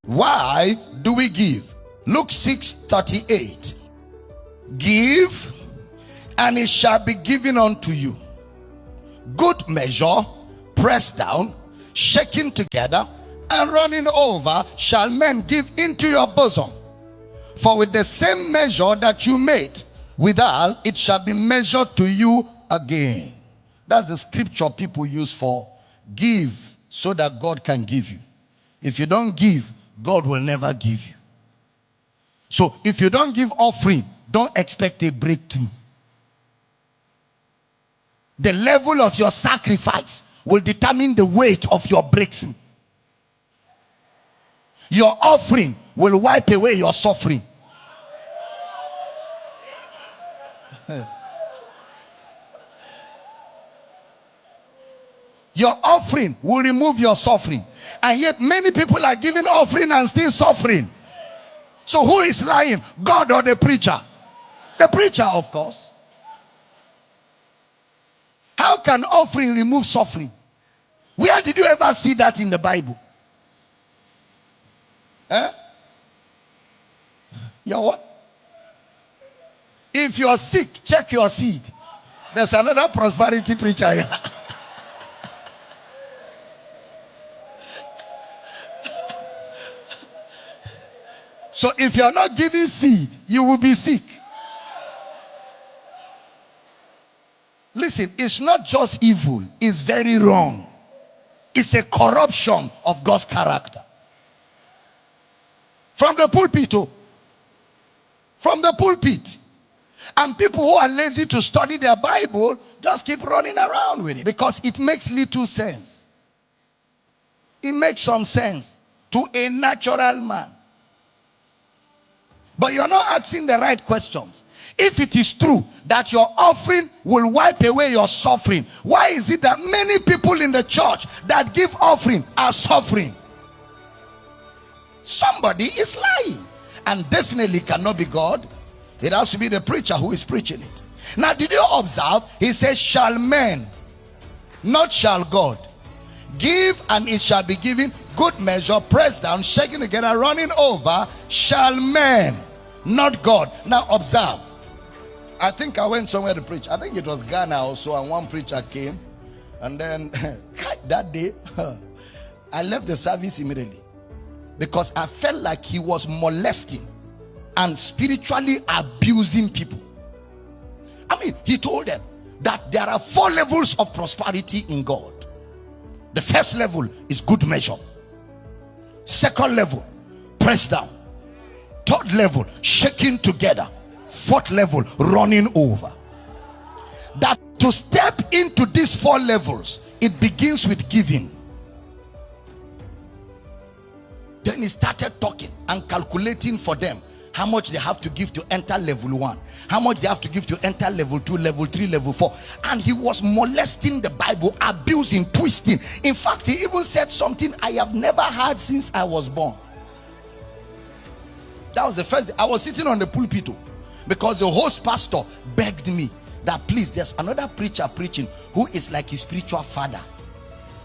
Why do we give? Luke 6:38. Give, and it shall be given unto you. Good measure, pressed down, shaken together, and running over, shall men give into your bosom. For with the same measure that you made withal, it shall be measured to you again. That's the scripture people use for give, so that God can give you. If you don't give, God will never give you. So if you don't give offering, don't expect a breakthrough. The level of your sacrifice will determine the weight of your breakthrough. Your offering will wipe away your suffering. Your offering will remove your suffering. And yet many people are giving offering and still suffering. So who is lying? God or the preacher? The preacher, of course. How can offering remove suffering? Where did you ever see that in the Bible? You're what? If you're sick, check your seed. There's another prosperity preacher here. So if you're not giving seed, you will be sick. Listen, it's not just evil, it's very wrong. It's a corruption of God's character. From the pulpit, from the pulpit. And people who are lazy to study their Bible just keep running around with it because it makes little sense. It makes some sense to a natural man. But you're not asking the right questions. If it is true that your offering will wipe away your suffering, why is it that many people in the church that give offering are suffering? Somebody is lying, and definitely cannot be God. It has to be the preacher who is preaching it. Now, did you observe? He says, shall men, not shall God. Give, and it shall be given. Good measure, pressed down, shaken together, running over, shall men, not God. Now observe. I think I went somewhere to preach. I think it was Ghana also, and one preacher came, and then that day I left the service immediately because I felt like he was molesting and spiritually abusing people. I mean, he told them that there are 4 levels of prosperity in God. The first level is good measure. Second level, pressed down. Third level, shaking together. Fourth level, running over. That to step into these 4 levels, it begins with giving. Then he started talking and calculating for them how much they have to give to enter level 1, how much they have to give to enter level 2, level 3, level 4. And he was molesting the Bible, abusing, twisting. In fact, he even said something I have never heard since I was born. That was the first day. I was sitting on the pulpit because the host pastor begged me that please, there's another preacher preaching who is like his spiritual father,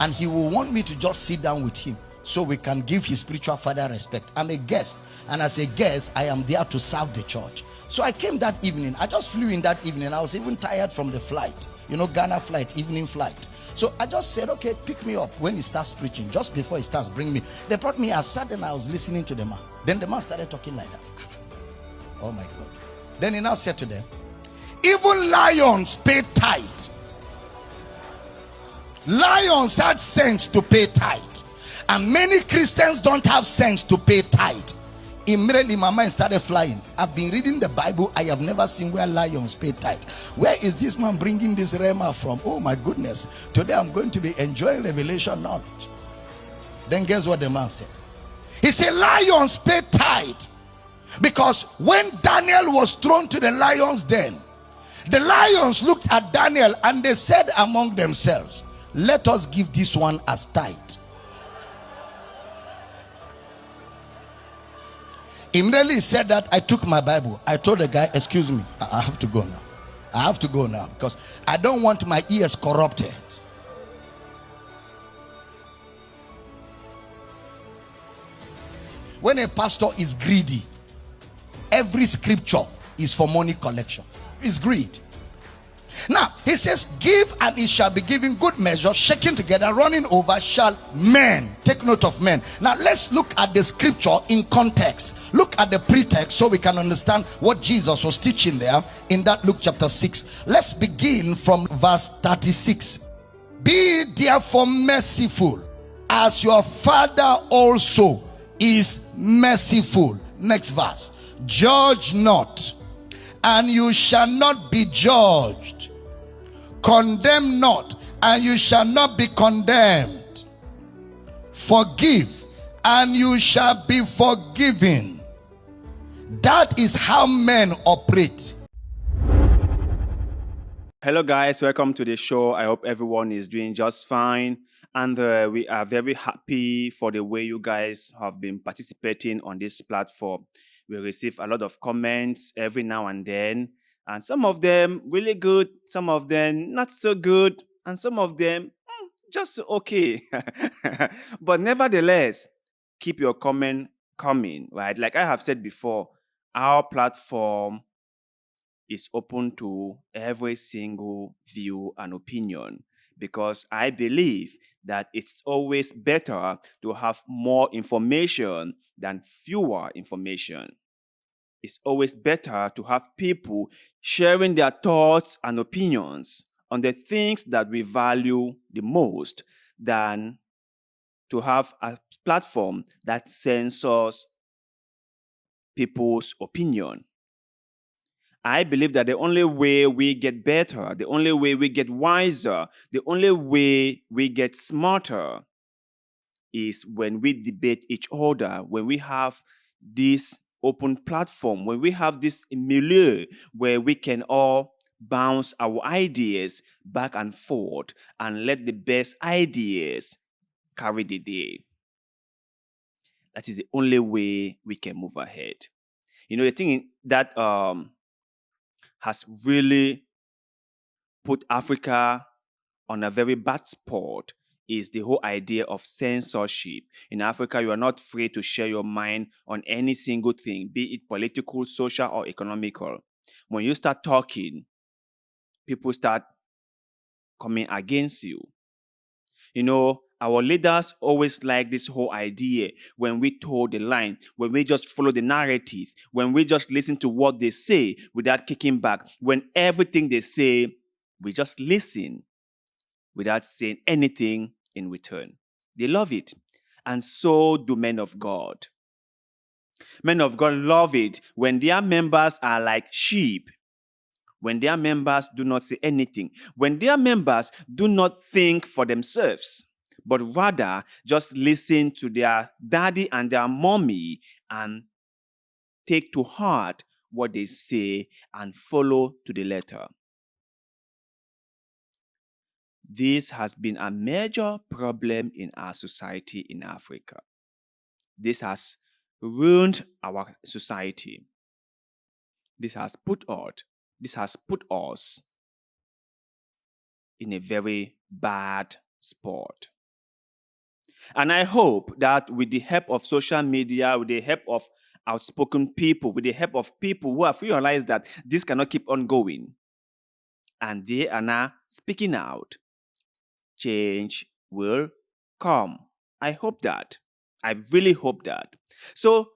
and he will want me to just sit down with him so we can give his spiritual father respect. I'm a guest, and as a guest I am there to serve the church. So I came that evening. I just flew in that evening. I was even tired from the flight, Ghana flight, evening flight. So I just said, okay, pick me up when he starts preaching. Just before he starts, bring me. They brought me. I sat and I was listening to the man. Then the man started talking like that. Oh my God. Then he now said to them, even lions pay tithe. Lions had sense to pay tithe, and many Christians don't have sense to pay tithe. Immediately my mind started flying. I've been reading the Bible. I have never seen where lions pay tithe. Where is this man bringing this rhema from? Oh my goodness. Today I'm going to be enjoying revelation knowledge. Then guess what the man said? He said lions pay tithe because when Daniel was thrown to the lions den, the lions looked at Daniel and they said among themselves, let us give this one as tithe. Immediately he said that, I took my Bible. I told the guy, excuse me, I have to go now. I have to go now because I don't want my ears corrupted. when a pastor is greedy, every scripture is for money collection. It's greed. Now, he says, give and it shall be given, good measure, shaken together, running over, shall men. Take note of men. Now, let's look at the scripture in context. Look at the pretext so we can understand what Jesus was teaching there in that Luke chapter 6. Let's begin from verse 36. Be therefore merciful, as your Father also is merciful. Next verse. Judge not, and you shall not be judged. Condemn not, and you shall not be condemned. Forgive, and you shall be forgiven. That is how men operate. Hello guys, welcome to the show. I hope everyone is doing just fine. And we are very happy for the way you guys have been participating on this platform. We receive a lot of comments every now and then. And some of them really good, some of them not so good, and some of them just okay. But nevertheless, keep your comment coming, right? Like I have said before, our platform is open to every single view and opinion, because I believe that it's always better to have more information than fewer information. It's always better to have people sharing their thoughts and opinions on the things that we value the most than to have a platform that censors people's opinion. I believe that the only way we get better, the only way we get wiser, the only way we get smarter is when we debate each other, when we have this open platform, when we have this milieu where we can all bounce our ideas back and forth and let the best ideas carry the day. That is the only way we can move ahead. You know, the thing that has really put Africa on a very bad spot is the whole idea of censorship. In Africa, you are not free to share your mind on any single thing, be it political, social, or economical. When you start talking, people start coming against you. You know, our leaders always like this whole idea when we toe the line, when we just follow the narrative, when we just listen to what they say without kicking back, when everything they say, we just listen without saying anything in return. They love it. And so do men of God. Men of God love it when their members are like sheep, when their members do not say anything, when their members do not think for themselves, but rather just listen to their daddy and their mommy and take to heart what they say and follow to the letter. This has been a major problem in our society in Africa. This has ruined our society. This has put us in a very bad spot. And I hope that with the help of social media, with the help of outspoken people, with the help of people who have realized that this cannot keep on going, and they are now speaking out, change will come. I hope that. I really hope that. So,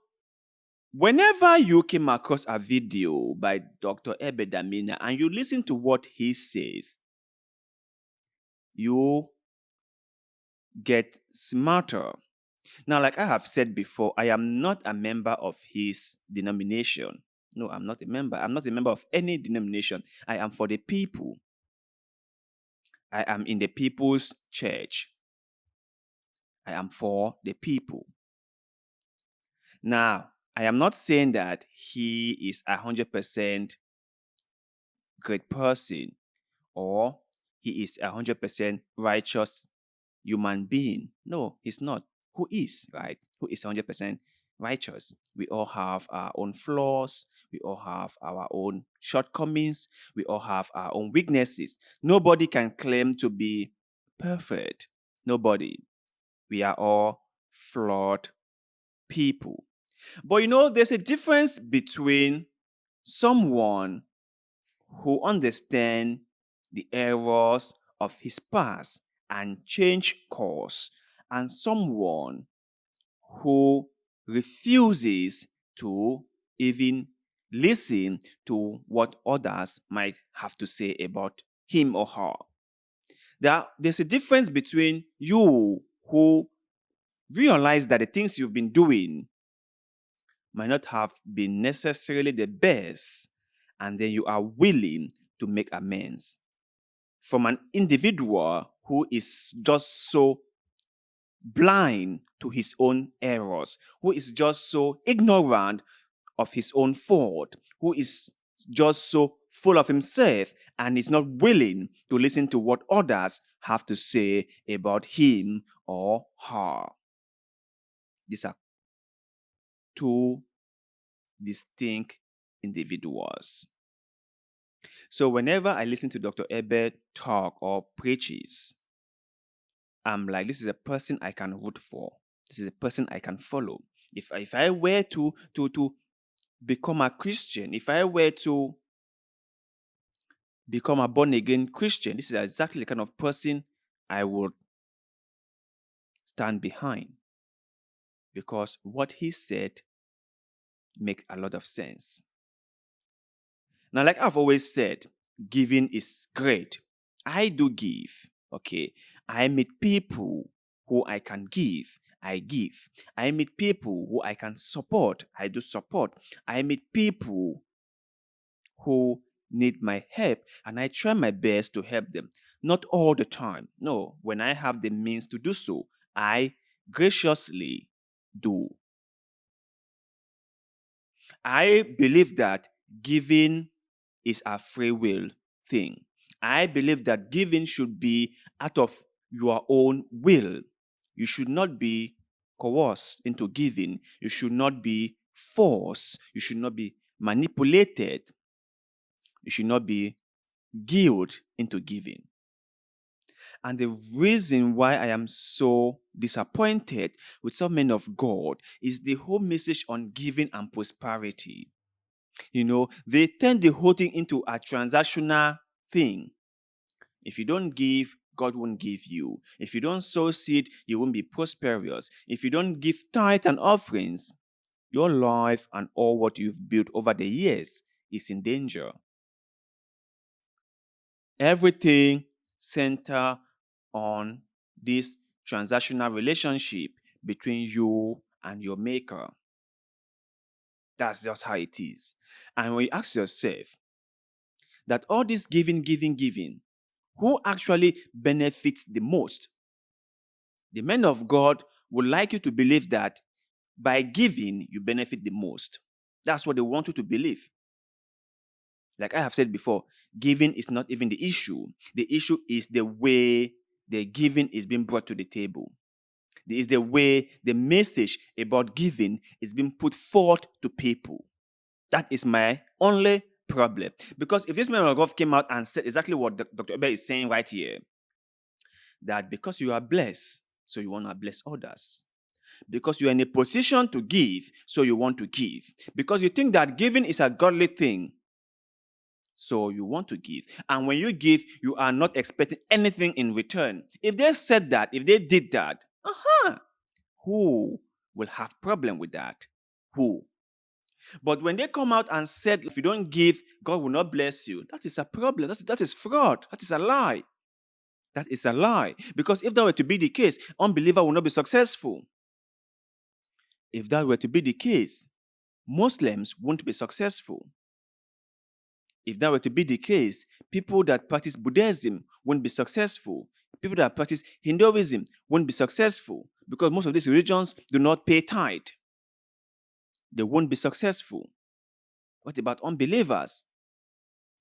whenever you came across a video by Dr. Abel Damina and you listen to what he says, you get smarter. Now, like I have said before, I am not a member of his denomination. No, I'm not a member. I'm not a member of any denomination. I am for the people. I am in the people's church. I am for the people. Now, I am not saying that he is 100% great person or he is 100% righteous human being. No, he's not. Who is, right? Who is 100% righteous? We all have our own flaws. We all have our own shortcomings. We all have our own weaknesses. Nobody can claim to be perfect. Nobody. We are all flawed people. But there's a difference between someone who understand the errors of his past and change course, and someone who refuses to even listen to what others might have to say about him or her. There's a difference between you who realize that the things you've been doing might not have been necessarily the best, and then you are willing to make amends, from an individual who is just so blind to his own errors, who is just so ignorant of his own fault, who is just so full of himself and is not willing to listen to what others have to say about him or her. These are two distinct individuals. So whenever I listen to Dr. Abel talk or preaches, I'm like, this is a person I can root for. This is a person I can follow. If I were to become a Christian, if I were to become a born-again Christian, this is exactly the kind of person I would stand behind, because what he said makes a lot of sense. Now, like I've always said, giving is great. I do give, okay? I meet people who I can give, I give. I meet people who I can support, I do support. I meet people who need my help, and I try my best to help them. Not all the time. No, when I have the means to do so, I graciously do. I believe that giving is a free will thing. I believe that giving should be out of your own will. You should not be coerced into giving. You should not be forced. You should not be manipulated. You should not be guilted into giving. And the reason why I am so disappointed with some men of God is the whole message on giving and prosperity. They turn the whole thing into a transactional thing. If you don't give, God won't give you. If you don't sow seed, you won't be prosperous. If you don't give tithe and offerings, your life and all what you've built over the years is in danger. Everything center on this transactional relationship between you and your maker. That's just how it is. And when you ask yourself that all this giving, who actually benefits the most? The men of God would like you to believe that by giving, you benefit the most. That's what they want you to believe. Like I have said before, giving is not even the issue. The issue is the way the giving is being brought to the table. It is the way the message about giving is being put forth to people. That is my only problem. Because if this man of God came out and said exactly what Dr. Abel is saying right here, that because you are blessed, so you want to bless others. Because you are in a position to give, so you want to give. Because you think that giving is a godly thing, so you want to give. And when you give, you are not expecting anything in return. If they said that, if they did that, who will have problem with that? Who? But when they come out and said, if you don't give, God will not bless you, that is a problem. That is fraud. That is a lie. That is a lie. Because if that were to be the case, unbeliever will not be successful. If that were to be the case, Muslims won't be successful. If that were to be the case, people that practice Buddhism won't be successful. People that practice Hinduism won't be successful, because most of these religions do not pay tithe. They won't be successful. What about unbelievers?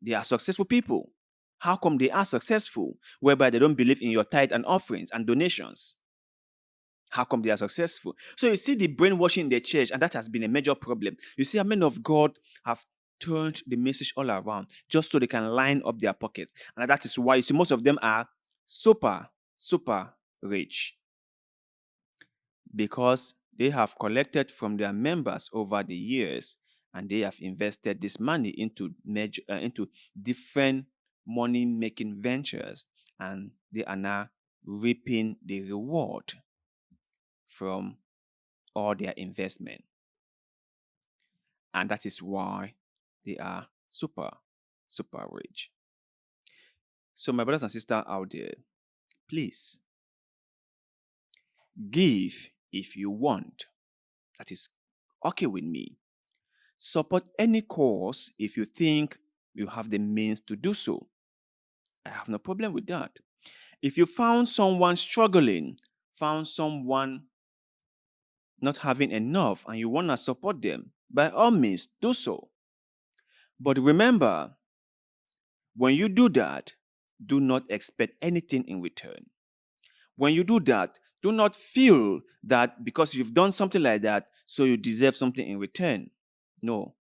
They are successful people. How come they are successful, whereby they don't believe in your tithe and offerings and donations? How come they are successful? So you see the brainwashing in the church, and that has been a major problem. You see, men of God have turned the message all around just so they can line up their pockets. And that is why you see most of them are super, super rich. Because They have collected from their members over the years, and they have invested this money into different money-making ventures, and they are now reaping the reward from all their investment. And that is why they are super rich. So my brothers and sisters out there, please give if you want. That is okay with me. Support any cause if you think you have the means to do so. I have no problem with that. If you found someone struggling, found someone not having enough, and you want to support them, by all means, do so. But remember, when you do that, do not expect anything in return. When you do that, do not feel that because you've done something like that, so you deserve something in return. No.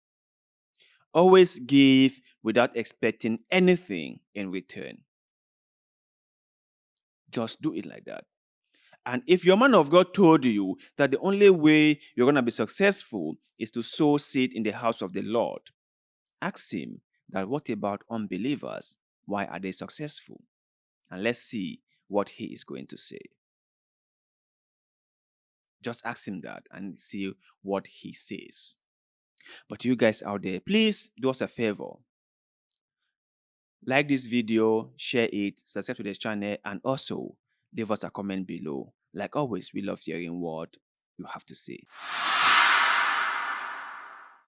Always give without expecting anything in return. Just do it like that. And if your man of God told you that the only way you're going to be successful is to sow seed in the house of the Lord, ask him that what about unbelievers? Why are they successful? And let's see what he is going to say. Just ask him that and see what he says. But you guys out there, please do us a favor. Like this video, share it, subscribe to this channel, and also leave us a comment below. Like always, we love hearing what you have to say.